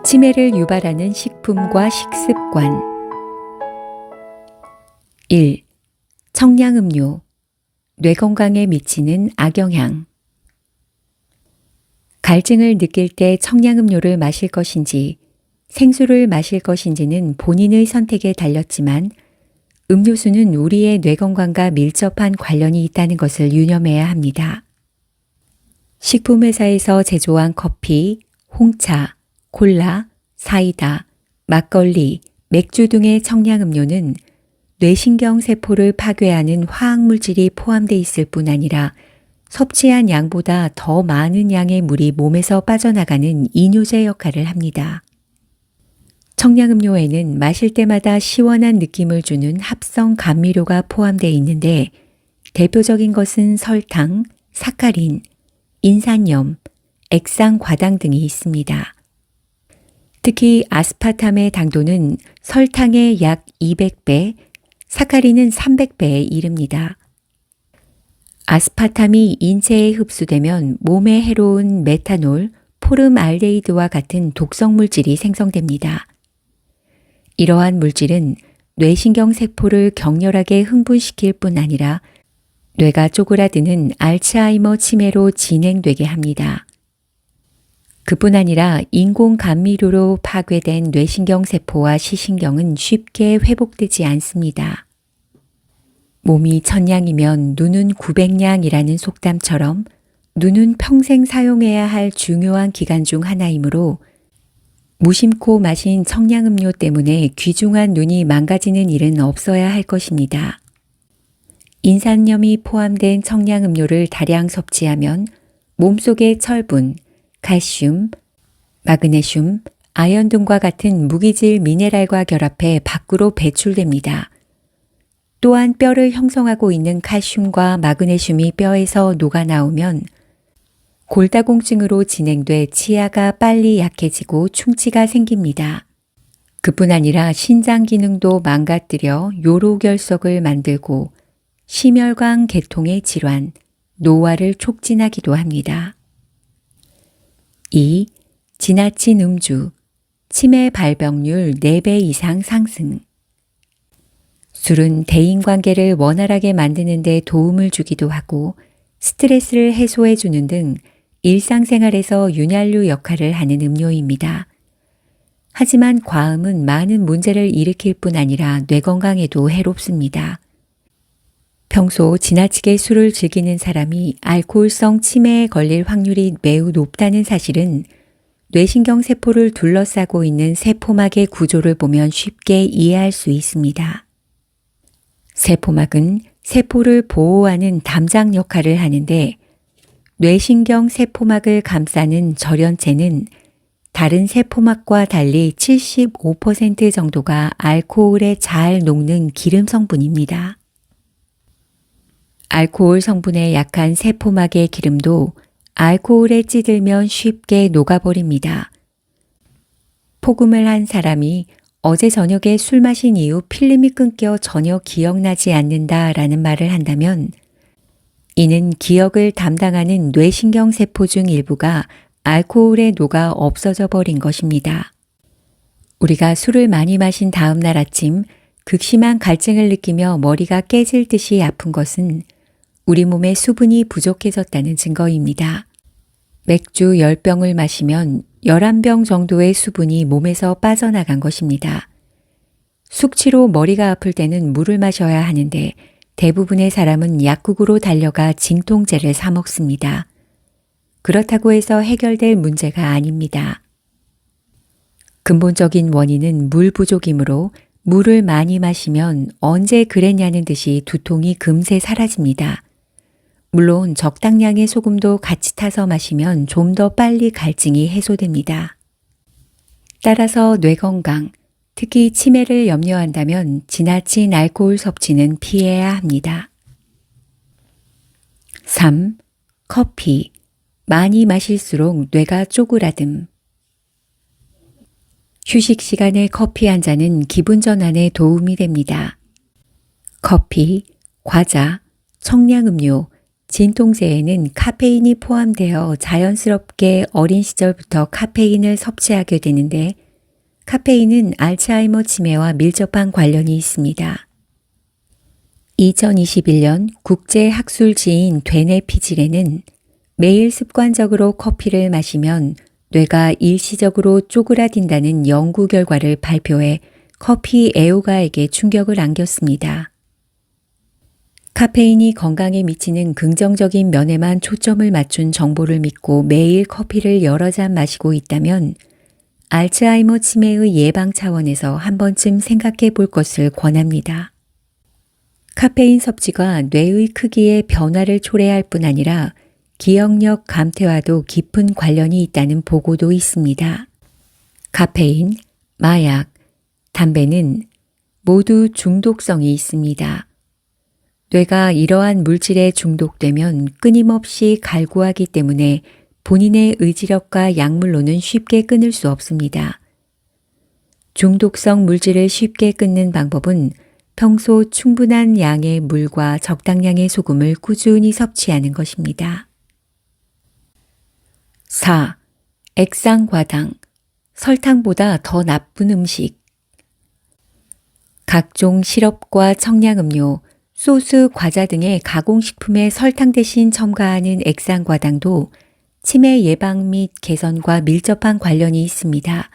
치매를 유발하는 식품과 식습관. 1. 청량음료. 뇌 건강에 미치는 악영향. 갈증을 느낄 때 청량음료를 마실 것인지 생수를 마실 것인지는 본인의 선택에 달렸지만 음료수는 우리의 뇌 건강과 밀접한 관련이 있다는 것을 유념해야 합니다. 식품회사에서 제조한 커피, 홍차, 콜라, 사이다, 막걸리, 맥주 등의 청량음료는 뇌신경 세포를 파괴하는 화학물질이 포함되어 있을 뿐 아니라 섭취한 양보다 더 많은 양의 물이 몸에서 빠져나가는 이뇨제 역할을 합니다. 청량음료에는 마실 때마다 시원한 느낌을 주는 합성 감미료가 포함되어 있는데 대표적인 것은 설탕, 사카린, 인산염, 액상과당 등이 있습니다. 특히 아스파탐의 당도는 설탕의 약 200배, 사카린은 300배에 이릅니다. 아스파탐이 인체에 흡수되면 몸에 해로운 메탄올, 포름알데히드와 같은 독성 물질이 생성됩니다. 이러한 물질은 뇌신경 세포를 격렬하게 흥분시킬 뿐 아니라 뇌가 쪼그라드는 알츠하이머 치매로 진행되게 합니다. 그뿐 아니라 인공 감미료로 파괴된 뇌신경 세포와 시신경은 쉽게 회복되지 않습니다. 몸이 1000냥이면 눈은 900냥이라는 속담처럼 눈은 평생 사용해야 할 중요한 기관 중 하나이므로 무심코 마신 청량음료 때문에 귀중한 눈이 망가지는 일은 없어야 할 것입니다. 인산염이 포함된 청량음료를 다량 섭취하면 몸속의 철분, 칼슘, 마그네슘, 아연 등과 같은 무기질 미네랄과 결합해 밖으로 배출됩니다. 또한 뼈를 형성하고 있는 칼슘과 마그네슘이 뼈에서 녹아나오면 골다공증으로 진행돼 치아가 빨리 약해지고 충치가 생깁니다. 그뿐 아니라 신장 기능도 망가뜨려 요로결석을 만들고 심혈관 계통의 질환, 노화를 촉진하기도 합니다. 2. 지나친 음주, 치매 발병률 4배 이상 상승. 술은 대인관계를 원활하게 만드는 데 도움을 주기도 하고 스트레스를 해소해 주는 등 일상생활에서 윤활유 역할을 하는 음료입니다. 하지만 과음은 많은 문제를 일으킬 뿐 아니라 뇌 건강에도 해롭습니다. 평소 지나치게 술을 즐기는 사람이 알코올성 치매에 걸릴 확률이 매우 높다는 사실은 뇌신경 세포를 둘러싸고 있는 세포막의 구조를 보면 쉽게 이해할 수 있습니다. 세포막은 세포를 보호하는 담장 역할을 하는데 뇌신경 세포막을 감싸는 절연체는 다른 세포막과 달리 75% 정도가 알코올에 잘 녹는 기름 성분입니다. 알코올 성분에 약한 세포막의 기름도 알코올에 찌들면 쉽게 녹아버립니다. 폭음을 한 사람이 어제 저녁에 술 마신 이후 필름이 끊겨 전혀 기억나지 않는다라는 말을 한다면 이는 기억을 담당하는 뇌신경 세포 중 일부가 알코올에 녹아 없어져 버린 것입니다. 우리가 술을 많이 마신 다음 날 아침 극심한 갈증을 느끼며 머리가 깨질 듯이 아픈 것은 우리 몸에 수분이 부족해졌다는 증거입니다. 맥주 10병을 마시면 11병 정도의 수분이 몸에서 빠져나간 것입니다. 숙취로 머리가 아플 때는 물을 마셔야 하는데 대부분의 사람은 약국으로 달려가 진통제를 사 먹습니다. 그렇다고 해서 해결될 문제가 아닙니다. 근본적인 원인은 물 부족이므로 물을 많이 마시면 언제 그랬냐는 듯이 두통이 금세 사라집니다. 물론 적당량의 소금도 같이 타서 마시면 좀 더 빨리 갈증이 해소됩니다. 따라서 뇌 건강, 특히 치매를 염려한다면 지나친 알코올 섭취는 피해야 합니다. 3. 커피. 많이 마실수록 뇌가 쪼그라듦. 휴식 시간에 커피 한 잔은 기분 전환에 도움이 됩니다. 커피, 과자, 청량음료, 진통제에는 카페인이 포함되어 자연스럽게 어린 시절부터 카페인을 섭취하게 되는데 카페인은 알츠하이머 치매와 밀접한 관련이 있습니다. 2021년 국제학술지인 되네피질에는 매일 습관적으로 커피를 마시면 뇌가 일시적으로 쪼그라든다는 연구 결과를 발표해 커피 애호가에게 충격을 안겼습니다. 카페인이 건강에 미치는 긍정적인 면에만 초점을 맞춘 정보를 믿고 매일 커피를 여러 잔 마시고 있다면 알츠하이머 치매의 예방 차원에서 한 번쯤 생각해 볼 것을 권합니다. 카페인 섭취가 뇌의 크기의 변화를 초래할 뿐 아니라 기억력 감퇴와도 깊은 관련이 있다는 보고도 있습니다. 카페인, 마약, 담배는 모두 중독성이 있습니다. 뇌가 이러한 물질에 중독되면 끊임없이 갈구하기 때문에 본인의 의지력과 약물로는 쉽게 끊을 수 없습니다. 중독성 물질을 쉽게 끊는 방법은 평소 충분한 양의 물과 적당량의 소금을 꾸준히 섭취하는 것입니다. 4. 액상과당, 설탕보다 더 나쁜 음식. 각종 시럽과 청량음료, 소스, 과자 등의 가공식품에 설탕 대신 첨가하는 액상과당도 치매 예방 및 개선과 밀접한 관련이 있습니다.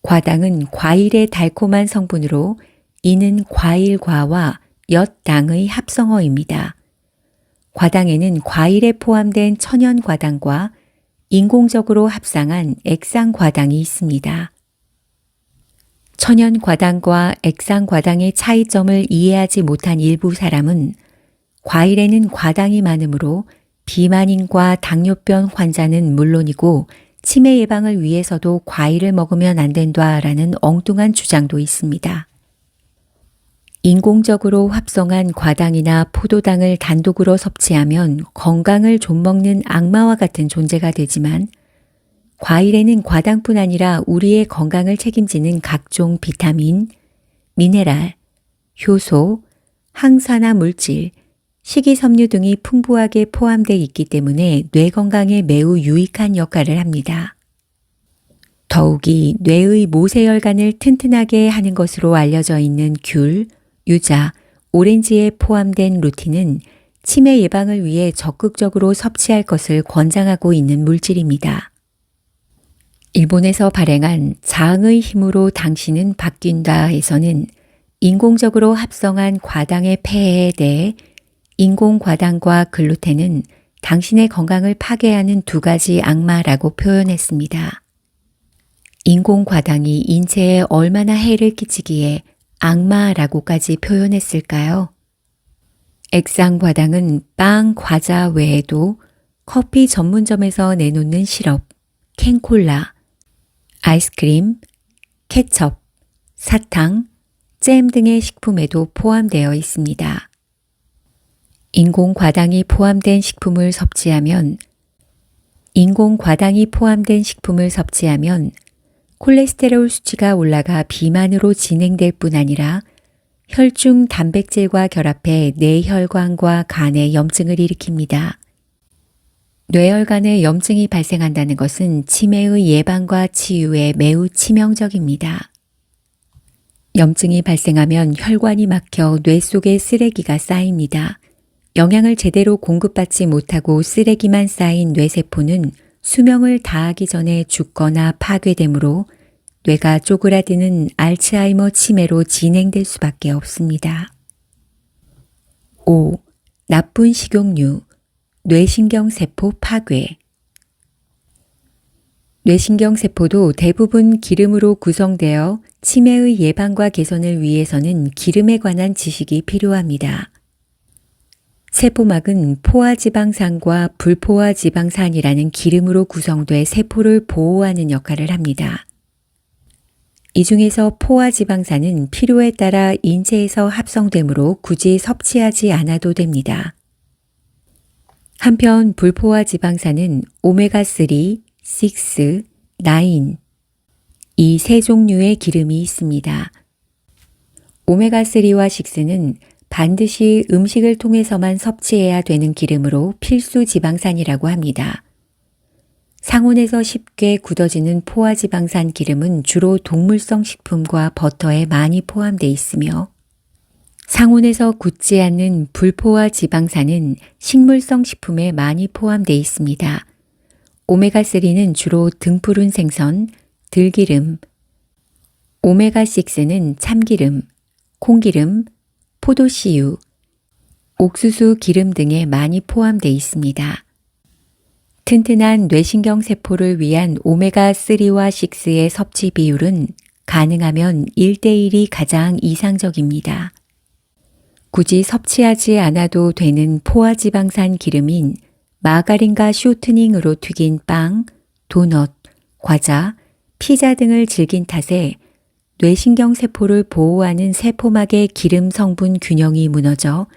과당은 과일의 달콤한 성분으로 이는 과일과와 엿당의 합성어입니다. 과당에는 과일에 포함된 천연과당과 인공적으로 합성한 액상과당이 있습니다. 천연과당과 액상과당의 차이점을 이해하지 못한 일부 사람은 과일에는 과당이 많으므로 비만인과 당뇨병 환자는 물론이고 치매 예방을 위해서도 과일을 먹으면 안 된다라는 엉뚱한 주장도 있습니다. 인공적으로 합성한 과당이나 포도당을 단독으로 섭취하면 건강을 좀먹는 악마와 같은 존재가 되지만 과일에는 과당뿐 아니라 우리의 건강을 책임지는 각종 비타민, 미네랄, 효소, 항산화 물질, 식이섬유 등이 풍부하게 포함되어 있기 때문에 뇌 건강에 매우 유익한 역할을 합니다. 더욱이 뇌의 모세혈관을 튼튼하게 하는 것으로 알려져 있는 귤, 유자, 오렌지에 포함된 루틴은 치매 예방을 위해 적극적으로 섭취할 것을 권장하고 있는 물질입니다. 일본에서 발행한 장의 힘으로 당신은 바뀐다에서는 인공적으로 합성한 과당의 폐해에 대해 인공과당과 글루텐은 당신의 건강을 파괴하는 두 가지 악마라고 표현했습니다. 인공과당이 인체에 얼마나 해를 끼치기에 악마라고까지 표현했을까요? 액상과당은 빵, 과자 외에도 커피 전문점에서 내놓는 시럽, 캔콜라, 아이스크림, 케첩, 사탕, 잼 등의 식품에도 포함되어 있습니다. 인공과당이 포함된 식품을 섭취하면 콜레스테롤 수치가 올라가 비만으로 진행될 뿐 아니라 혈중 단백질과 결합해 뇌혈관과 간에 염증을 일으킵니다. 뇌혈관에 염증이 발생한다는 것은 치매의 예방과 치유에 매우 치명적입니다. 염증이 발생하면 혈관이 막혀 뇌 속에 쓰레기가 쌓입니다. 영양을 제대로 공급받지 못하고 쓰레기만 쌓인 뇌세포는 수명을 다하기 전에 죽거나 파괴되므로 뇌가 쪼그라드는 알츠하이머 치매로 진행될 수밖에 없습니다. 5. 나쁜 식용유, 뇌신경세포 파괴. 뇌신경세포도 대부분 기름으로 구성되어 치매의 예방과 개선을 위해서는 기름에 관한 지식이 필요합니다. 세포막은 포화지방산과 불포화지방산이라는 기름으로 구성돼 세포를 보호하는 역할을 합니다. 이 중에서 포화지방산은 필요에 따라 인체에서 합성되므로 굳이 섭취하지 않아도 됩니다. 한편 불포화지방산은 오메가3, 6, 9, 이 세 종류의 기름이 있습니다. 오메가3와 6는 반드시 음식을 통해서만 섭취해야 되는 기름으로 필수 지방산이라고 합니다. 상온에서 쉽게 굳어지는 포화지방산 기름은 주로 동물성 식품과 버터에 많이 포함되어 있으며 상온에서 굳지 않는 불포화 지방산은 식물성 식품에 많이 포함되어 있습니다. 오메가3는 주로 등푸른 생선, 들기름, 오메가6는 참기름, 콩기름, 포도씨유, 옥수수 기름 등에 많이 포함되어 있습니다. 튼튼한 뇌신경 세포를 위한 오메가3와 6의 섭취 비율은 가능하면 1대1이 가장 이상적입니다. 굳이 섭취하지 않아도 되는 포화지방산 기름인 마가린과 쇼트닝으로 튀긴 빵, 도넛, 과자, 피자 등을 즐긴 탓에 뇌신경 세포를 보호하는 세포막의 기름 성분 균형이 무너져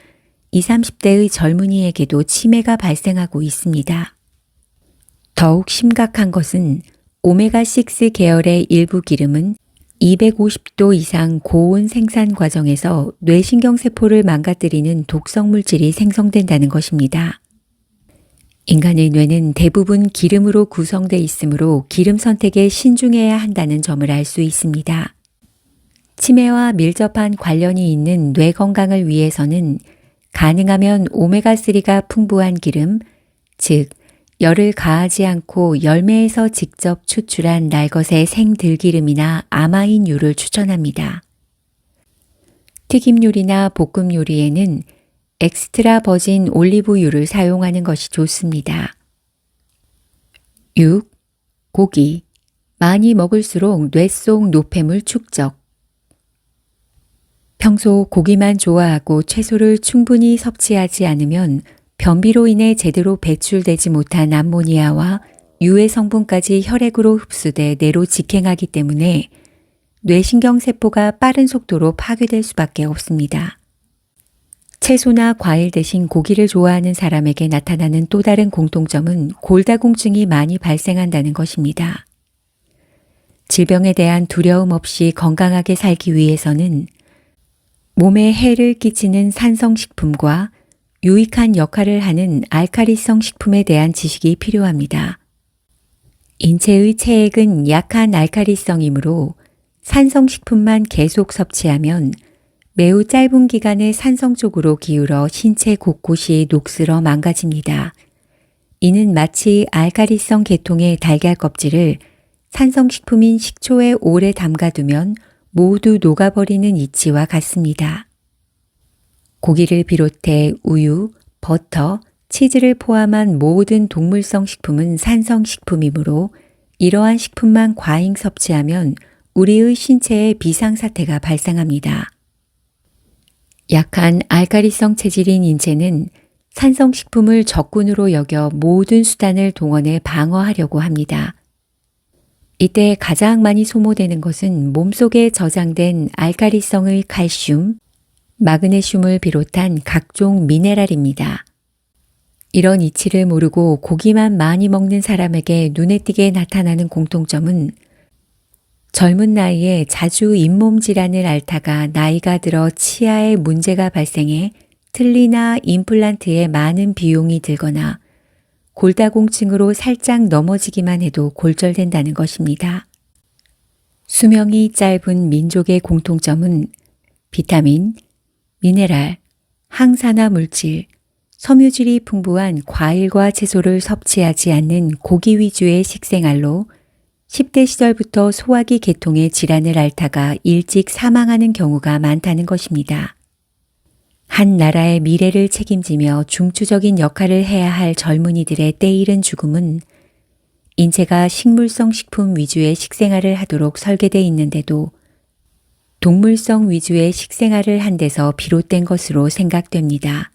20, 30대의 젊은이에게도 치매가 발생하고 있습니다. 더욱 심각한 것은 오메가6 계열의 일부 기름은 250도 이상 고온 생산 과정에서 뇌신경 세포를 망가뜨리는 독성 물질이 생성된다는 것입니다. 인간의 뇌는 대부분 기름으로 구성되어 있으므로 기름 선택에 신중해야 한다는 점을 알 수 있습니다. 치매와 밀접한 관련이 있는 뇌 건강을 위해서는 가능하면 오메가3가 풍부한 기름, 즉 열을 가하지 않고 열매에서 직접 추출한 날것의 생들기름이나 아마인유를 추천합니다. 튀김 요리나 볶음 요리에는 엑스트라 버진 올리브유를 사용하는 것이 좋습니다. 6. 고기. 많이 먹을수록 뇌 속 노폐물 축적. 평소 고기만 좋아하고 채소를 충분히 섭취하지 않으면 변비로 인해 제대로 배출되지 못한 암모니아와 유해 성분까지 혈액으로 흡수돼 뇌로 직행하기 때문에 뇌신경세포가 빠른 속도로 파괴될 수밖에 없습니다. 채소나 과일 대신 고기를 좋아하는 사람에게 나타나는 또 다른 공통점은 골다공증이 많이 발생한다는 것입니다. 질병에 대한 두려움 없이 건강하게 살기 위해서는 몸에 해를 끼치는 산성식품과 유익한 역할을 하는 알카리성 식품에 대한 지식이 필요합니다. 인체의 체액은 약한 알카리성이므로 산성식품만 계속 섭취하면 매우 짧은 기간에 산성 쪽으로 기울어 신체 곳곳이 녹슬어 망가집니다. 이는 마치 알카리성 계통의 달걀 껍질을 산성식품인 식초에 오래 담가두면 모두 녹아버리는 이치와 같습니다. 고기를 비롯해 우유, 버터, 치즈를 포함한 모든 동물성 식품은 산성식품이므로 이러한 식품만 과잉 섭취하면 우리의 신체에 비상사태가 발생합니다. 약한 알카리성 체질인 인체는 산성식품을 적군으로 여겨 모든 수단을 동원해 방어하려고 합니다. 이때 가장 많이 소모되는 것은 몸속에 저장된 알카리성의 칼슘, 마그네슘을 비롯한 각종 미네랄입니다. 이런 이치를 모르고 고기만 많이 먹는 사람에게 눈에 띄게 나타나는 공통점은 젊은 나이에 자주 잇몸 질환을 앓다가 나이가 들어 치아에 문제가 발생해 틀니나 임플란트에 많은 비용이 들거나 골다공증으로 살짝 넘어지기만 해도 골절된다는 것입니다. 수명이 짧은 민족의 공통점은 비타민, 미네랄, 항산화 물질, 섬유질이 풍부한 과일과 채소를 섭취하지 않는 고기 위주의 식생활로 10대 시절부터 소화기 계통의 질환을 앓다가 일찍 사망하는 경우가 많다는 것입니다. 한 나라의 미래를 책임지며 중추적인 역할을 해야 할 젊은이들의 때이른 죽음은 인체가 식물성 식품 위주의 식생활을 하도록 설계되어 있는데도 동물성 위주의 식생활을 한 데서 비롯된 것으로 생각됩니다.